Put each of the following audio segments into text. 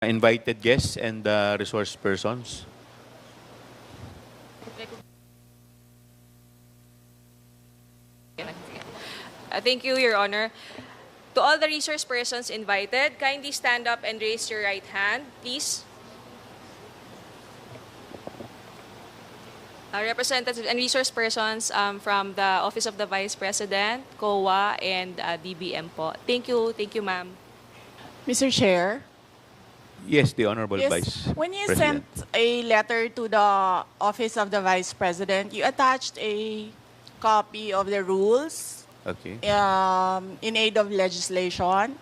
invited guests and resource persons. Thank you, Your Honor. To all the resource persons invited, kindly stand up and raise your right hand, please. Representatives and resource persons from the Office of the Vice President, COA, and DBM po. Thank you, ma'am. Mr. Chair, Yes, the Honorable yes, Vice when you President. sent a letter to the Office of the Vice President, you attached a copy of the rules Okay. in aid of legislation.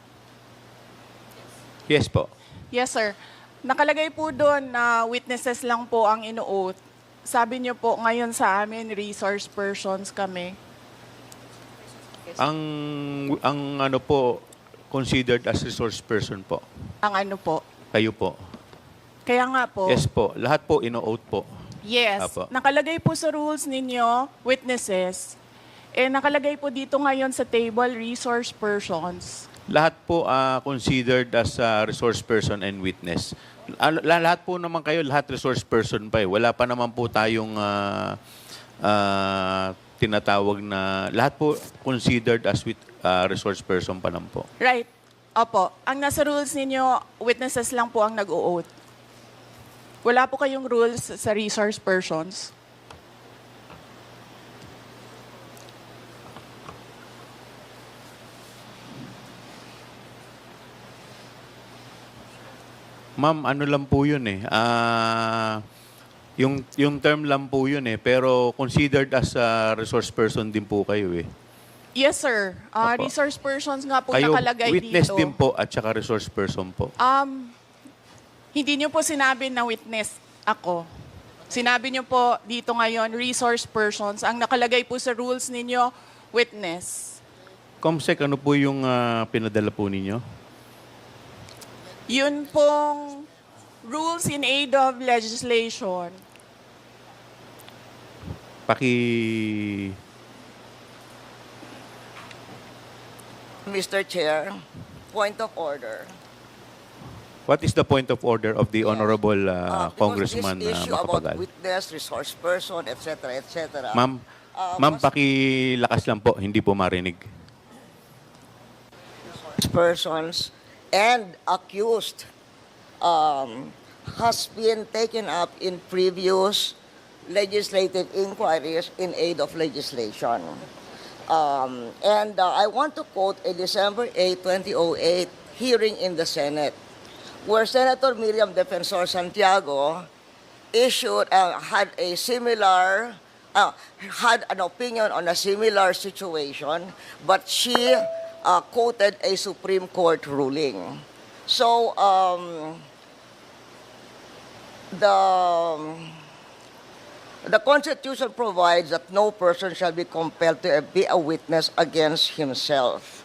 Yes po. Yes, sir. Nakalagay po doon na witnesses lang po ang ino-oath. Sabi niyo po ngayon sa amin, resource persons kami. Ang ano po, considered as resource person po. Ang ano po. Kayo po. Kaya nga po. Yes po. Lahat po ino-oath po. Yes. Apo. Nakalagay po sa rules ninyo, witnesses. Nakalagay po dito ngayon sa table, resource persons. Lahat po considered as resource person and witness. Lahat po naman kayo, lahat resource person pa eh. Wala pa naman po tayong tinatawag na, lahat po considered as resource person pa naman po. Right. Opo. Ang nasa rules ninyo, witnesses lang po ang nag-o-oath. Wala po kayong rules sa resource persons. Ma'am, ano lang po yun eh. Yung term lang po yun eh. Pero considered as a resource person din po kayo eh. Yes, sir. Opo. Resource persons nga po Kayo nakalagay witness dito. din po at saka resource person po. Hindi niyo po sinabi na witness ako. Sinabi niyo po dito ngayon, resource persons. Ang nakalagay po sa rules ninyo, witness. Comsec, ano po yung pinadala po ninyo? Yun pong rules in aid of legislation. Mr. Chair, point of order. What is the point of order of the Honorable Because Congressman this issue about Macapagal? witness, resource person, etc., etc. Ma'am, pakilakas lang po, hindi po marinig. Persons and accused has been taken up in previous legislative inquiries in aid of legislation. I want to quote a December 8, 2008 hearing in the Senate, where Senator Miriam Defensor Santiago issued, had an opinion on a similar situation, but she quoted a Supreme Court ruling. So, the Constitution provides that no person shall be compelled to be a witness against himself.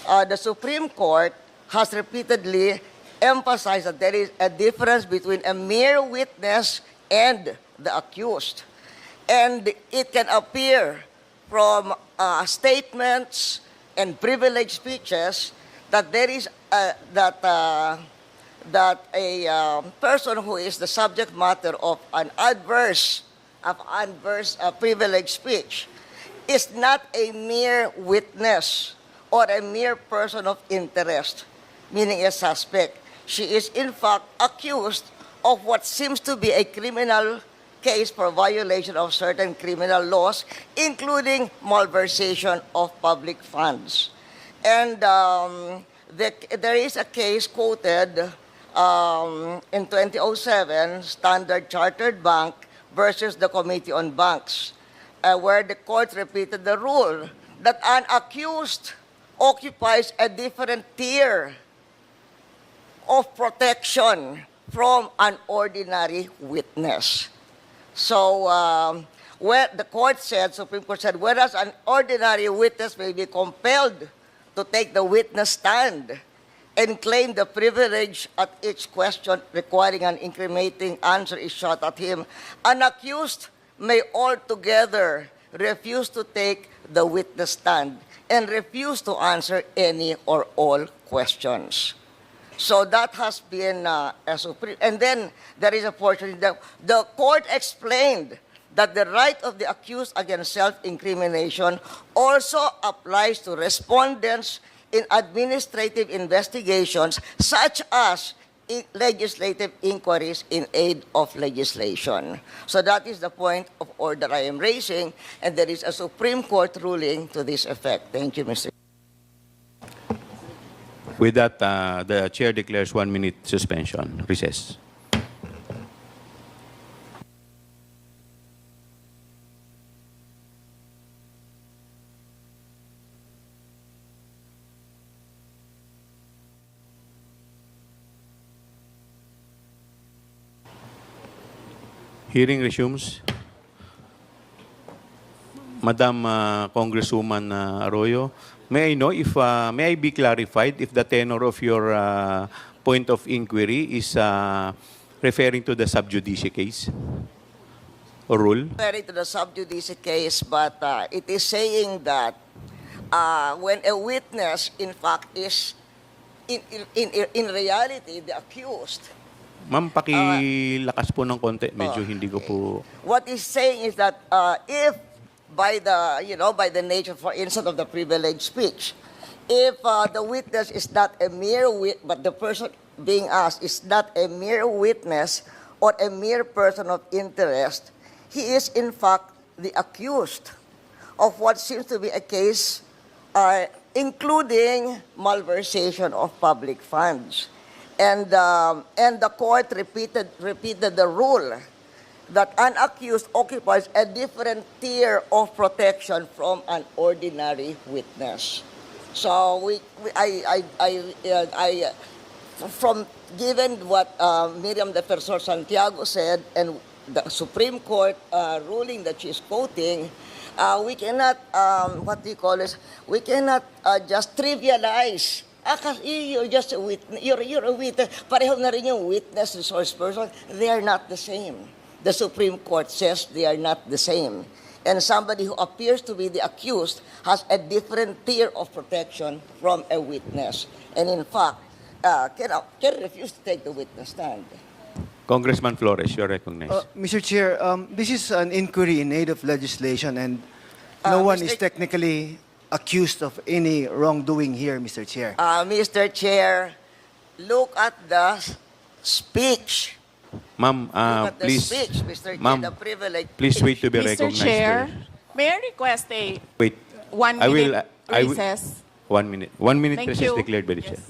The Supreme Court has repeatedly emphasized that there is a difference between a mere witness and the accused. And it can appear from statements and privileged speeches that there is that a person who is the subject matter of an adverse privileged speech is not a mere witness or a mere person of interest, meaning a suspect. She is in fact accused of what seems to be a criminal case for violation of certain criminal laws, including malversation of public funds. And there is a case quoted in 2007, Standard Chartered Bank versus the Committee on Banks, where the court repeated the rule that an accused occupies a different tier of protection from an ordinary witness. So, where the court said, Supreme Court said, whereas an ordinary witness may be compelled to take the witness stand and claim the privilege at each question requiring an incriminating answer is shot at him, an accused may altogether refuse to take the witness stand and refuse to answer any or all questions. So that has been a supreme. And then there is a portion that the court explained that the right of the accused against self-incrimination also applies to respondents in administrative investigations such as legislative inquiries in aid of legislation. So that is the point of order I am raising, and there is a Supreme Court ruling to this effect. Thank you, Mr. With that, the chair declares 1 minute suspension. Recess. Hearing resumes. Madam Congresswoman Arroyo, may I know if, may I be clarified if the tenor of your point of inquiry is referring to the sub judice case or rule? Referring to the sub judice case, but it is saying that when a witness, in fact, is in reality the accused. Ma'am, pakilakas po ng konti. Medyo hindi ko po... What he's saying is that if by the nature, for instance, of the privileged speech, if the witness is not a mere witness, but the person being asked is not a mere witness or a mere person of interest, he is in fact the accused of what seems to be a case including malversation of public funds. And the court repeated the rule that an accused occupies a different tier of protection from an ordinary witness. So from given what Miriam Defensor Santiago said and the Supreme Court ruling that she's quoting, we cannot we cannot just trivialize. Kasi you're just a witness. You're a witness. Pareho na rin yung witness, resource person. They are not the same. The Supreme Court says they are not the same. And somebody who appears to be the accused has a different tier of protection from a witness. And in fact, can refuse to take the witness stand. Congressman Flores, you're recognized. Mr. Chair, this is an inquiry in aid of legislation, and no one is technically accused of any wrongdoing here, Mr. Chair. Mr. Chair, look at the speech. Ma'am, Look at the please, speech, Mr. Chair, ma'am, the privilege. please wait to be Mr. recognized Chair, first. may I request a Wait. 1 I will- minute I will- recess? 1 minute. 1 minute Thank recess you. declared by the Yes. chair.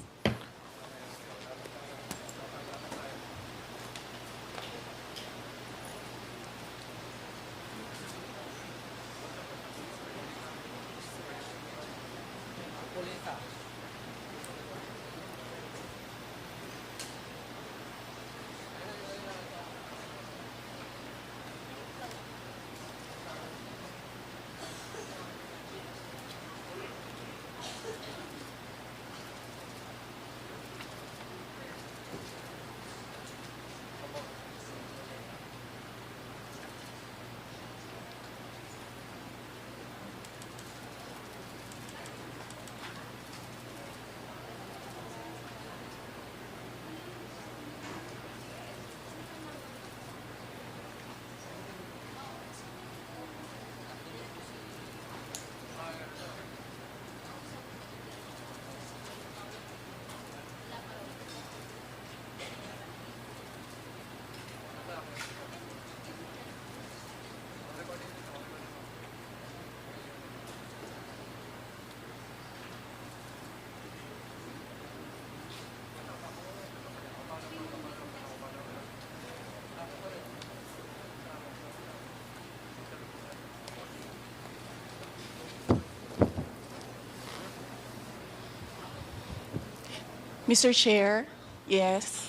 Mr. Chair, yes.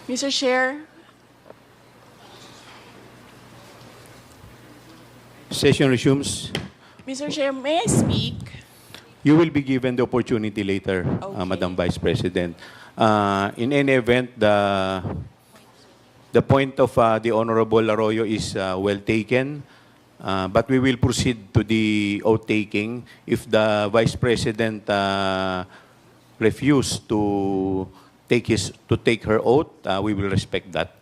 Mr. Chair, Session resumes. Mr. Chair, may I speak? You will be given the opportunity later, Okay. Madam Vice President. In any event, the point of the Honorable Arroyo is well taken, but we will proceed to the oath taking. If the Vice President refuse to take her oath, we will respect that.